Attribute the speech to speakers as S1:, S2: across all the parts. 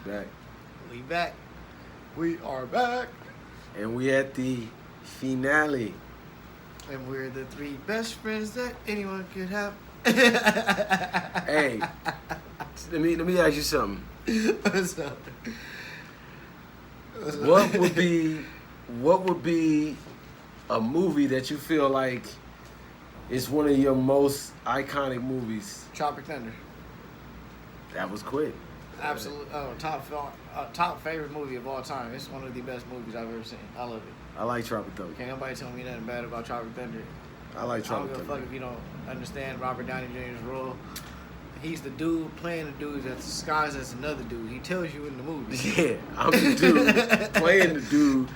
S1: back.
S2: We back. We are back.
S1: And we at the finale.
S2: And we're the three best friends that anyone could have.
S1: Hey, let me ask you something.
S2: What's up?
S1: What would be a movie that you feel like is one of your most iconic movies?
S2: Tropic Thunder.
S1: That was quick.
S2: Absolutely. Top favorite movie of all time. It's one of the best movies I've ever seen. I love it.
S1: I like Tropic Thunder.
S2: Can't nobody tell me nothing bad about Tropic Thunder.
S1: I like Tropic
S2: I don't give a
S1: Thunder.
S2: fuck if you don't understand Robert Downey Jr.'s role. He's the dude playing the dude that's disguised as another dude. He tells you in the movie.
S1: Yeah, I'm the dude playing the dude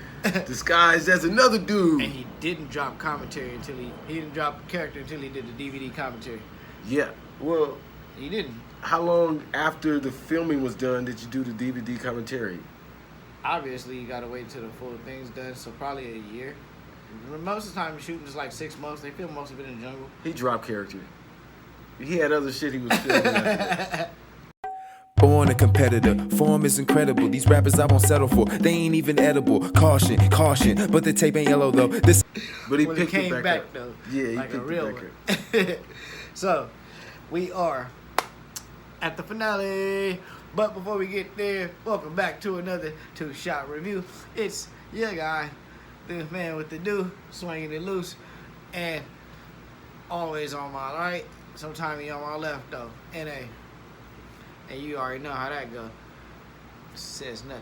S1: disguised as another dude.
S2: And he didn't drop commentary until he didn't drop character until he did the DVD commentary.
S1: Yeah, well,
S2: He didn't.
S1: how long after the filming was done did you do the DVD commentary?
S2: Obviously, you gotta wait till the full thing's done, so probably a year. Most of the time, shooting is like 6 months. They film most of it in the jungle.
S1: He dropped character. He had other shit he was filming.
S3: Born a competitor, form is incredible. These rappers I won't settle for, they ain't even edible. Caution, caution, but the tape ain't yellow though. This,
S1: But he
S2: Well,
S1: picked
S2: came
S1: it back up.
S2: though.
S1: Yeah, he
S2: like
S1: picked
S2: a real
S1: it back
S2: one.
S1: up.
S2: So, we are at the finale. But before we get there, welcome back to another two-shot review. It's your guy, the man with the do, swinging it loose, and always on my right. Sometimes he on my left though. NA. And you already know how that go. Says nothing.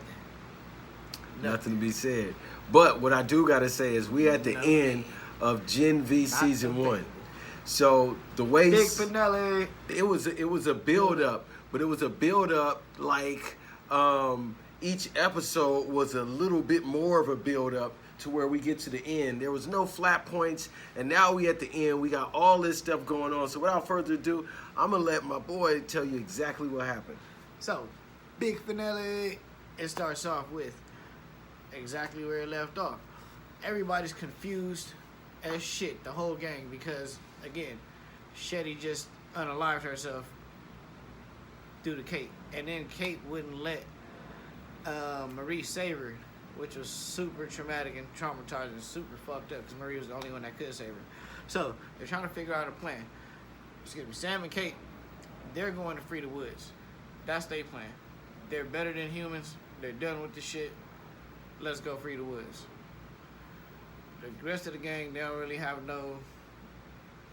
S1: Nothing to be said. But what I do gotta say is we at the end of Gen V season
S2: debatable.
S1: 1. So the way
S2: Big finale.
S1: it was a build up, but it was a build up like each episode was a little bit more of a build up to where we get to the end. There was no flat points, and now we at the end. We got all this stuff going on. So without further ado, I'm gonna let my boy tell you exactly what happened.
S2: So, big finale. It starts off with exactly where it left off. Everybody's confused as shit, the whole gang, because again, Shetty just unalived herself due to Kate, and then Kate wouldn't let Marie save her, which was super traumatic and traumatizing, super fucked up, because Marie was the only one that could save her. So they're trying to figure out a plan. Excuse me, Sam and Kate, they're going to free the woods. That's their plan. They're better than humans. They're done with the shit. Let's go free the woods. The rest of the gang, they don't really have no.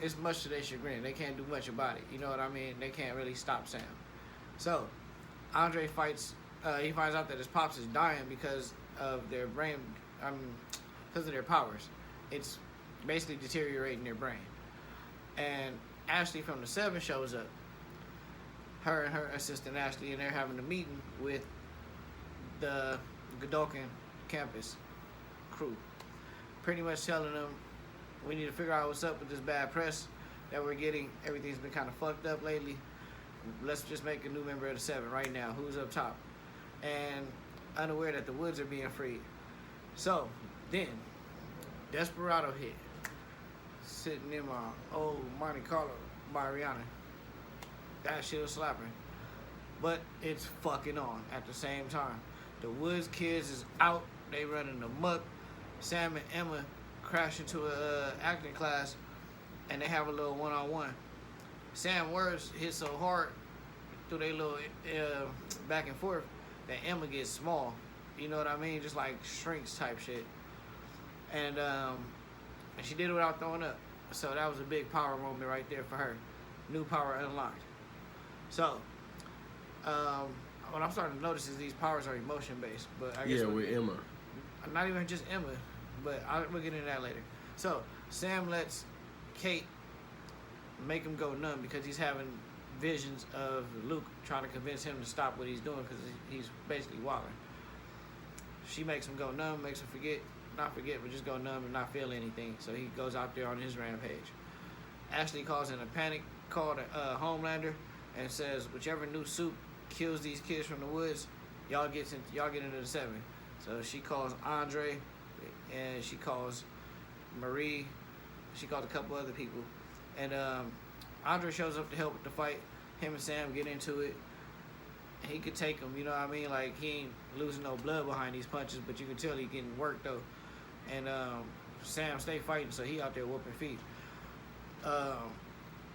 S2: It's much to their chagrin. They can't do much about it. You know what I mean? They can't really stop Sam. So, Andre fights. He finds out that his pops is dying because of their brain. Because of their powers. It's basically deteriorating their brain. And Ashley from the 7 shows up. Her and her assistant Ashley, and they're having a meeting with the Godolphin campus crew. Pretty much telling them, we need to figure out what's up with this bad press that we're getting. Everything's been kind of fucked up lately. Let's just make a new member of the 7 right now. Who's up top? And unaware that the woods are being freed. So, then, Desperado hit. Sitting in my old Monte Carlo by Rihanna. That shit was slapping. But it's fucking on at the same time. The Woods kids is out. They running amok. Sam and Emma crash into a acting class, and they have a little one-on-one. Sam words hit so hard through their little back and forth that Emma gets small. You know what I mean? Just like shrinks type shit. And she did it without throwing up. So that was a big power moment right there for her. New power unlocked. So, what I'm starting to notice is these powers are emotion-based. But I guess
S1: Yeah, with Emma.
S2: not even just Emma, but we'll get into that later. So, Sam lets Kate make him go numb because he's having visions of Luke trying to convince him to stop what he's doing because he's basically wilding. She makes him go numb, makes him not forget, but just go numb and not feel anything. So he goes out there on his rampage. Ashley calls in a panic call to Homelander and says, whichever new suit kills these kids from the woods, y'all get into the 7. So she calls Andre, and she calls Marie. She called a couple other people, and Andre shows up to help with the fight. Him and Sam get into it, he could take them, you know what I mean? Like, he ain't losing no blood behind these punches, but you can tell he getting worked, though. And Sam stay fighting, so he out there whooping feet.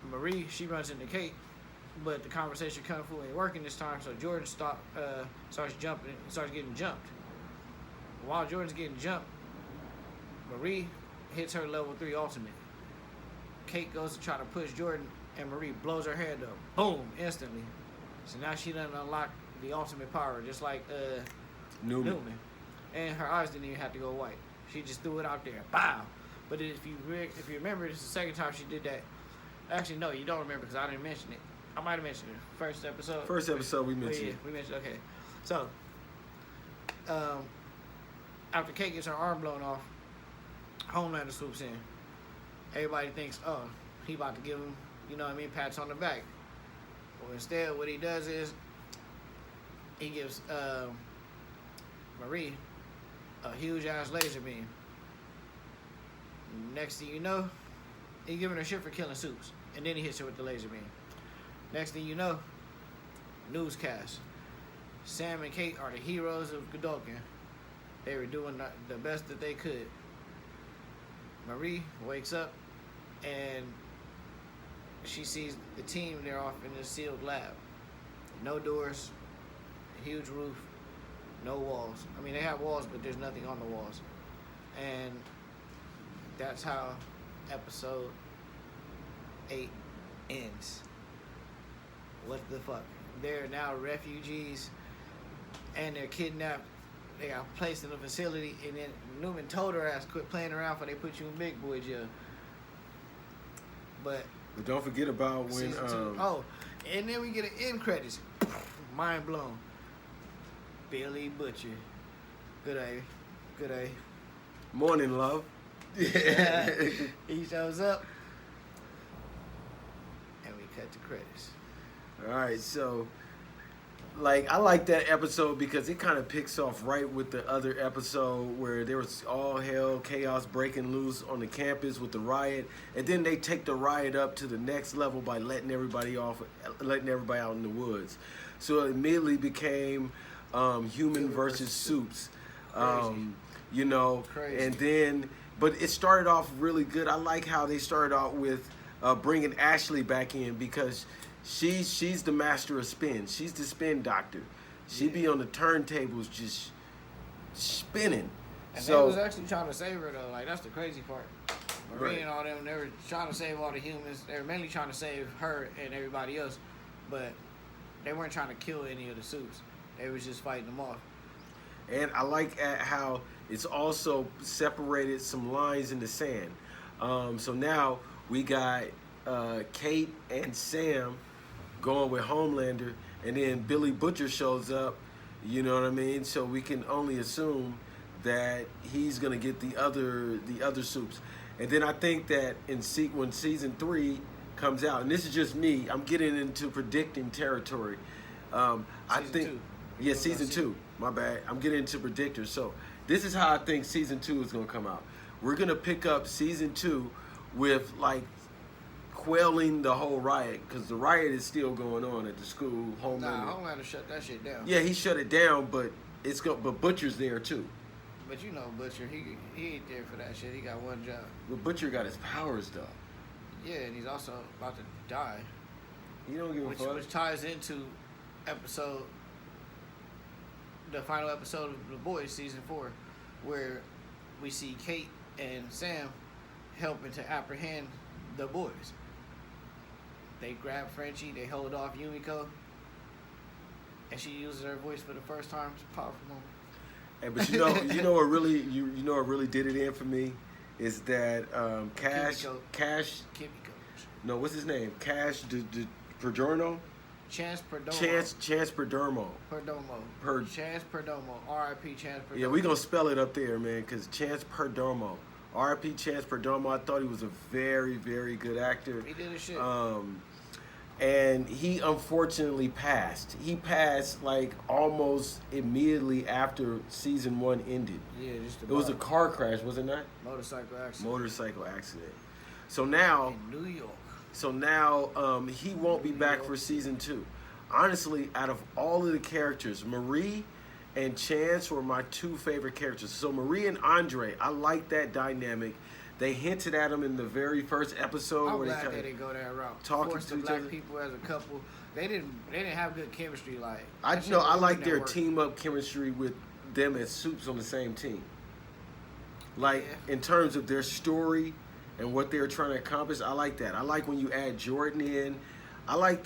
S2: Marie, she runs into Kate, but the conversation kung fu ain't working this time, so Jordan starts getting jumped. While Jordan's getting jumped, Marie hits her level 3 ultimate. Kate goes to try to push Jordan, and Marie blows her head up. Boom, instantly. So now she done unlocked the ultimate power, just like Newman. And her eyes didn't even have to go white. She just threw it out there. Bow. But if you remember, this is the second time she did that. Actually, no, you don't remember because I didn't mention it. I might have mentioned it. First episode we mentioned it. We mentioned it. Okay. So, after Kate gets her arm blown off, Homelander swoops in. Everybody thinks, oh, he about to give him, you know what I mean, pats on the back. Well, instead, what he does is he gives Marie a huge-ass laser beam. Next thing you know, he giving her shit for killing Supes. And then he hits her with the laser beam. Next thing you know, newscast. Sam and Kate are the heroes of Godolphin. They were doing the best that they could. Marie wakes up and she sees the team. They're off in a sealed lab. No doors, a huge roof, no walls. I mean, they have walls, but there's nothing on the walls. And that's how episode 8 ends. What the fuck? They're now refugees and they're kidnapped. They got placed in a facility, and then Newman told her ass quit playing around before they put you in big boy jail. But
S1: don't forget about when
S2: oh, and then we get an end credits. Mind blown. Billy Butcher. Good day.
S1: Morning, love.
S2: He shows up, and we cut the credits.
S1: All right, so I like that episode because it kind of picks off right with the other episode where there was all hell chaos breaking loose on the campus with the riot, and then they take the riot up to the next level by letting everybody out in the woods. So it immediately became human versus Supes, you know,
S2: Crazy.
S1: And then. But it started off really good. I like how they started out with bringing Ashley back in because she's the master of spin. She's the spin doctor. She be on the turntables just spinning.
S2: And
S1: so
S2: they was actually trying to save her though. Like, that's the crazy part. Marie
S1: Right.
S2: and all them, they were trying to save all the humans. They were mainly trying to save her and everybody else, but they weren't trying to kill any of the Supes. They was just fighting them off.
S1: And I like how it's also separated some lines in the sand. So now we got Kate and Sam going with Homelander, and then Billy Butcher shows up. You know what I mean? So we can only assume that he's gonna get the other Supes. And then I think that when season 3 comes out, and this is just me, I'm getting into predicting territory. Season 2. My bad. I'm getting into predictors. So this is how I think season 2 is gonna come out. We're gonna pick up season 2 with quelling the whole riot, because the riot is still going on at the school.
S2: Homelander shut that shit down.
S1: Yeah, he shut it down, but but Butcher's there too.
S2: But you know Butcher, he ain't there for that shit. He got one job.
S1: But Butcher got his powers though.
S2: Yeah, and he's also about to die.
S1: He don't give a fuck.
S2: Which ties into the final episode of The Boys, season 4, where we see Kate and Sam helping to apprehend the boys. They grab Frenchie, they hold off Yumiko, and she uses her voice for the first time. It's a powerful moment.
S1: Hey, but you know what really did it in for me is that Cash. No, what's his name? Cash Perdomo.
S2: Chance Perdomo.
S1: Chance Perdomo.
S2: Chance Perdomo. R.I.P. Chance Perdomo.
S1: Yeah, we gonna spell it up there, man, because Chance Perdomo. R.I.P. Chance Perdomo. I thought he was a very, very good actor.
S2: He did his shit.
S1: And he unfortunately passed. He passed almost immediately after season 1 ended.
S2: Yeah, just about.
S1: It was a car crash, was it not?
S2: Motorcycle accident.
S1: So now
S2: in New York.
S1: So now he won't be back for season 2. honestly, out of all of the characters, Marie and Chance were my two favorite characters. So Marie and Andre, I like that dynamic. They hinted at them in the very first episode
S2: I'm
S1: where
S2: glad
S1: they
S2: they
S1: kind
S2: didn't go that route.
S1: talking
S2: Force
S1: to
S2: the
S1: each
S2: black
S1: other.
S2: people as a couple. They didn't have good chemistry. Like
S1: I
S2: that shit
S1: know I
S2: wasn't
S1: like
S2: that
S1: their
S2: work.
S1: team up chemistry with them as soups on the same team. Like
S2: Yeah.
S1: in terms of their story and what they're trying to accomplish, I like that. I like when you add Jordan in. I like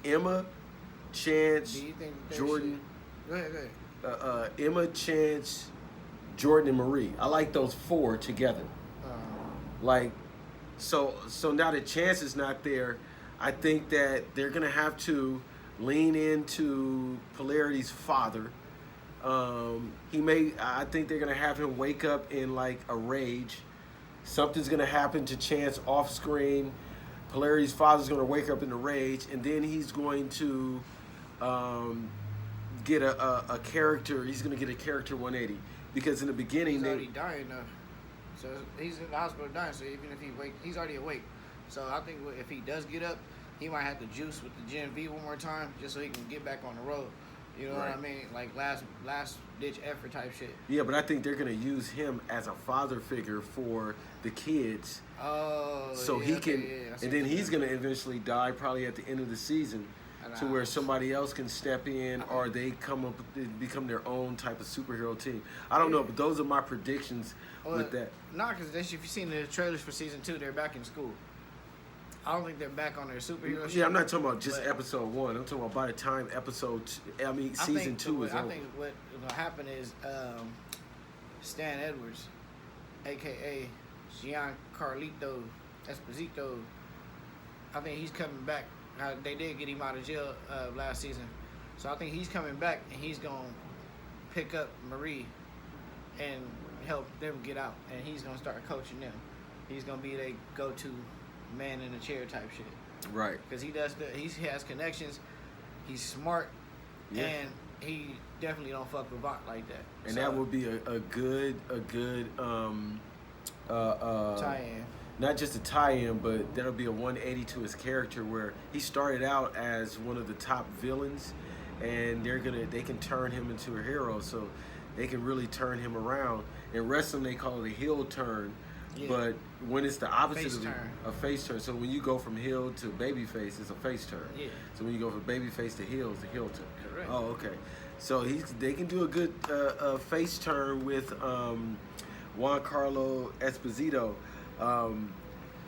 S1: Emma, Chance,
S2: Do you think that
S1: Jordan,
S2: shit- Go ahead.
S1: Emma, Chance, Jordan, and Marie. I like those four together. Like, so now that Chance is not there, I think that they're gonna have to lean into Polarity's father. I think they're gonna have him wake up in like a rage. Something's gonna happen to Chance off screen. Polarity's father's gonna wake up in a rage, and then he's going to get a character. He's gonna get a character 180 because in the beginning
S2: He's
S1: they
S2: already dying though. So he's in the hospital dying. So even if he wake, he's already awake. So I think if he does get up, he might have to juice with the Gen V one more time just so he can get back on the road. You know what I
S1: Right.
S2: mean? Like last ditch effort type shit.
S1: Yeah, but I think they're gonna use him as a father figure for the kids,
S2: Oh.
S1: so
S2: yeah,
S1: he
S2: okay,
S1: can,
S2: yeah, I see
S1: and
S2: what
S1: then
S2: you're
S1: he's
S2: saying.
S1: gonna eventually die probably at the end of the season, to where somebody else can step in or they become their own type of superhero team. I don't know, but those are my predictions with that.
S2: Nah, because if you've seen the trailers for season 2, they're back in school. I don't think they're back on their superhero shit.
S1: Yeah, I'm not talking about just
S2: but
S1: episode 1. I'm talking about by the time season 2 is
S2: I
S1: over.
S2: think what will happen is Stan Edwards, a.k.a. Giancarlo Esposito, I think he's coming back. They did get him out of jail last season. So I think he's coming back, and he's going to pick up Marie and help them get out. And he's going to start coaching them. He's going to be their go-to man in a chair type shit.
S1: Right.
S2: Because he has connections, he's smart,
S1: Yeah.
S2: and he definitely don't fuck with Bach like that.
S1: And
S2: So,
S1: that would be a good
S2: tie-in.
S1: not just a tie-in, but that'll be a 180 to his character where he started out as one of the top villains, and they can turn him into a hero, so they can really turn him around. In wrestling, they call it a heel turn,
S2: Yeah.
S1: but when it's the opposite
S2: Face
S1: of
S2: turn.
S1: a face turn, so when you go from heel to babyface, it's a face turn.
S2: Yeah.
S1: So when you go from babyface to heel, it's a heel turn.
S2: Correct.
S1: Oh, okay. So they can do a good face turn with Juan Carlo Esposito.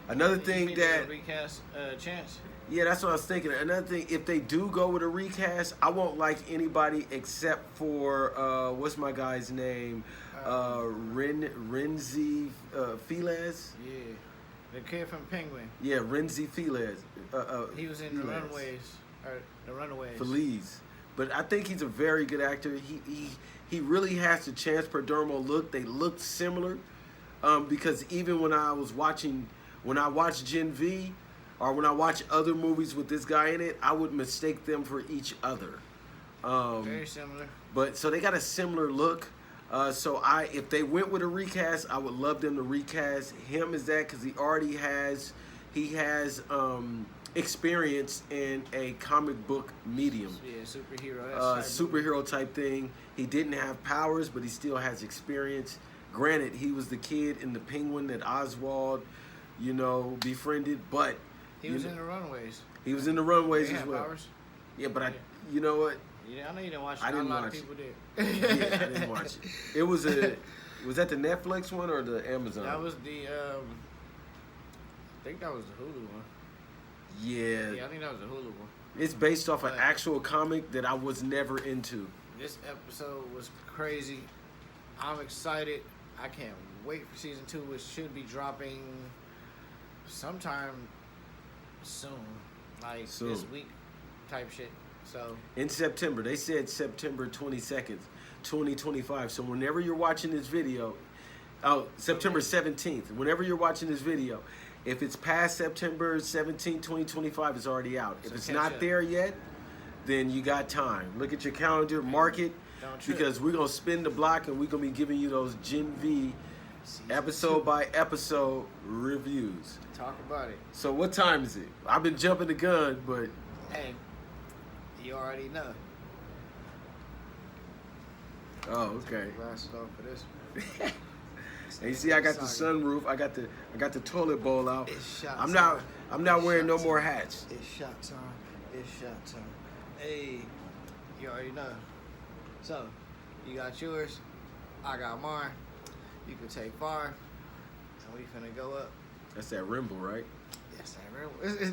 S1: Another
S2: You
S1: thing
S2: mean they're
S1: that,
S2: gonna recast Chance.
S1: yeah, that's what I was thinking. Another thing, if they do go with a recast, I won't like anybody except for what's my guy's name, Renzi Filez.
S2: Yeah, the kid from Penguin.
S1: Yeah, Renzi Filez.
S2: He was in the
S1: Filez.
S2: Runaways.
S1: Feliz. But I think he's a very good actor. He really has the Chance Perdomo look. They look similar. Because even when I watch Gen V, or when I watch other movies with this guy in it, I would mistake them for each other.
S2: Very similar.
S1: But so they got a similar look. If they went with a recast, I would love them to recast him as that, because he has experience in a comic book medium.
S2: Yeah, superhero.
S1: Superhero type thing. He didn't have powers, but he still has experience. Granted, he was the kid in the Penguin that Oswald, befriended, but
S2: He was in the Runaways.
S1: he was in the Runways
S2: They
S1: as
S2: had
S1: well.
S2: powers.
S1: Yeah, but you know what?
S2: Yeah, I know you didn't watch it.
S1: I didn't
S2: a lot
S1: watch
S2: of
S1: it.
S2: people did.
S1: Yeah, I didn't watch it. It was was that the Netflix one or the Amazon?
S2: That was the I think that was the Hulu one.
S1: Yeah.
S2: Yeah, I think that was the Hulu one.
S1: It's based off an
S2: But-
S1: actual comic that I was never into.
S2: This episode was crazy. I'm excited. I can't wait for season 2, which should be dropping sometime soon, like
S1: Soon.
S2: this week type shit. So
S1: In September. They said September 22nd, 2025. So whenever you're watching this video, September 17th, whenever you're watching this video, if it's past September 17th, 2025, it's already out. If
S2: So
S1: it's
S2: catch
S1: not
S2: up.
S1: there yet, then you got time. Look at your calendar, mark it,
S2: Don't trip.
S1: because we're going to spin the block and we're going to be giving you those Gen V
S2: season
S1: episode
S2: 2.
S1: by episode reviews.
S2: Talk about it.
S1: So what time is it? I've been jumping the gun, but
S2: Hey, You already know.
S1: Oh, okay.
S2: Glasses off for this one.
S1: And you see, I got the sunroof. I got the toilet bowl out.
S2: It's shot
S1: I'm
S2: time.
S1: not wearing no
S2: Shot
S1: more
S2: time.
S1: hats.
S2: It's shot time. It's shot time. Hey, you already know. So, you got yours. I got mine. You can take far. And we finna go up.
S1: That's that Rimble, right?
S2: Yes,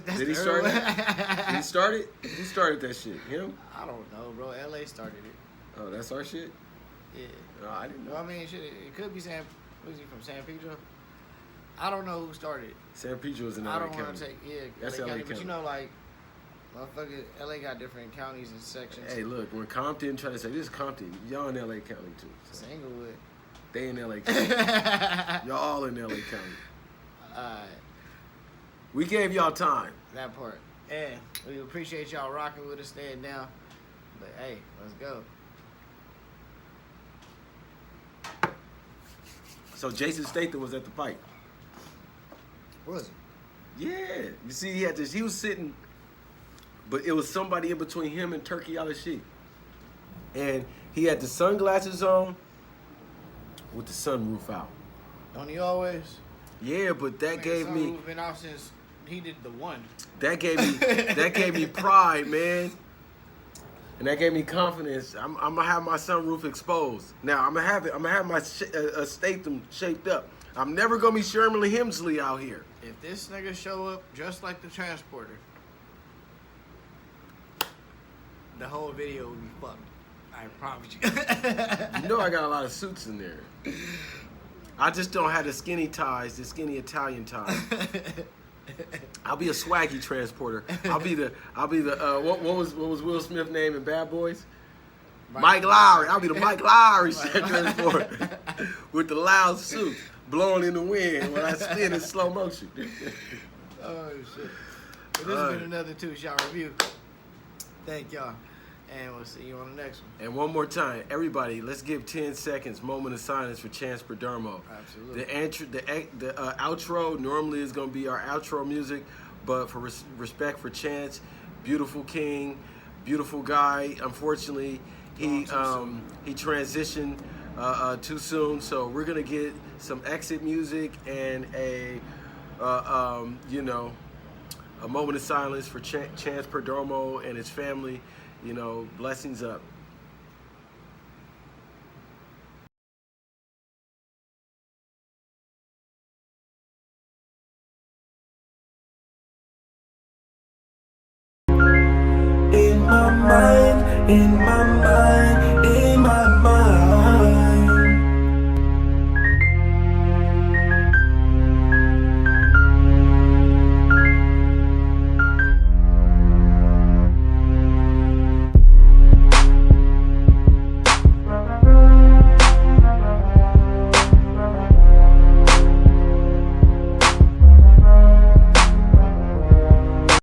S2: that's
S1: Did he start it? Did he start it? Who started that shit? Him?
S2: I don't know, bro. LA started it.
S1: Oh, that's our shit?
S2: Yeah.
S1: No, I didn't know.
S2: Well, I mean, shit, it could be was he from San Pedro? I don't know who started it.
S1: San Pedro's in LA
S2: I don't want
S1: County.
S2: to take,
S1: That's
S2: LA
S1: LA
S2: County. But
S1: County.
S2: you know, like, motherfucker, LA got different counties and sections.
S1: Hey, look, when Compton try to say this is Compton, y'all in LA County too.
S2: It's
S1: So
S2: Inglewood.
S1: they in LA County. Y'all all in LA County. We gave y'all time.
S2: That part. And we appreciate y'all rocking with us, staying down. But hey, let's go.
S1: So Jason Statham was at the fight.
S2: Was it?
S1: Yeah. You see, he was sitting, but it was somebody in between him and Turkey Al-Sheikh. And he had the sunglasses on with the sunroof out.
S2: Don't he always?
S1: Yeah, but that gave me
S2: Been out since he did the one.
S1: that gave me pride, man. And that gave me confidence. I'm gonna have my sunroof exposed. Now I'm gonna have my Statham shaped up. I'm never gonna be Sherman Hemsley out here.
S2: If this nigga show up just like the transporter, the whole video would be fucked. I promise you.
S1: You know I got a lot of suits in there. I just don't have the skinny ties, the skinny Italian ties. I'll be a swaggy transporter. I'll be the what was Will Smith's name in Bad Boys? Mike Lowry. I'll be the Mike Lowry transporter with the loud suit blowing in the wind when I spin in slow motion.
S2: Oh shit. But this has been another 2-shot review. Thank y'all. And we'll see you on the next one.
S1: And one more time, everybody, let's give 10 seconds, moment of silence for Chance Perdomo.
S2: Absolutely.
S1: The outro normally is going to be our outro music, but for respect for Chance, beautiful king, beautiful guy. Unfortunately, he transitioned too soon, so we're going to get some exit music and a moment of silence for Chance Perdomo and his family. You know, blessings up.
S3: In my